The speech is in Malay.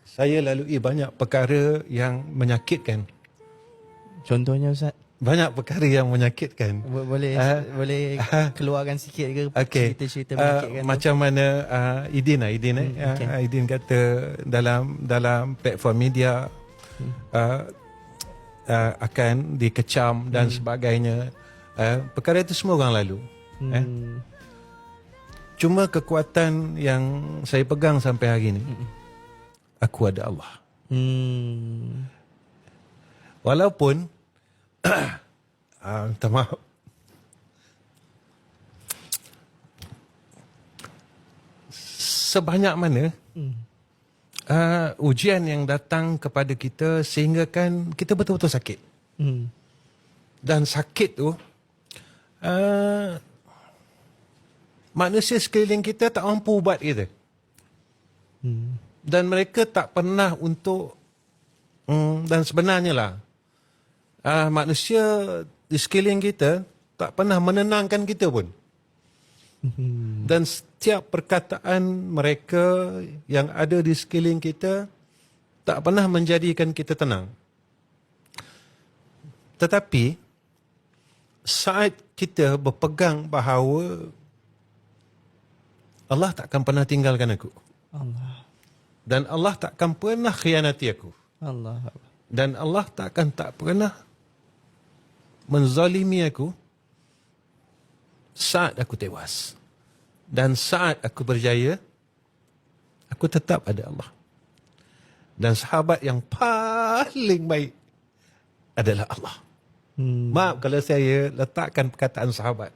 saya lalui banyak perkara yang menyakitkan. Contohnya Ustaz? Banyak perkara yang menyakitkan. Boleh keluarkan sikit ke cerita-cerita menyakitkan macam mana Idin Idin kata dalam platform media akan dikecam dan sebagainya. Perkara itu semua orang lalu. Cuma kekuatan yang saya pegang sampai hari ini, aku ada Allah. Walaupun minta maaf, sebanyak mana ujian yang datang kepada kita sehingga kan kita betul-betul sakit. Dan sakit tu manusia sekeliling kita tak mampu ubat kita. Dan mereka tak pernah untuk dan sebenarnya lah manusia di sekeliling kita tak pernah menenangkan kita pun. Dan setiap perkataan mereka yang ada di sekeliling kita tak pernah menjadikan kita tenang. Tetapi saat kita berpegang bahawa Allah takkan pernah tinggalkan aku. Allah. Dan Allah takkan pernah khianati aku. Allah. Dan Allah tak pernah menzalimi aku saat aku tewas. Dan saat aku berjaya, aku tetap ada Allah. Dan sahabat yang paling baik adalah Allah. Maaf kalau saya letakkan perkataan sahabat.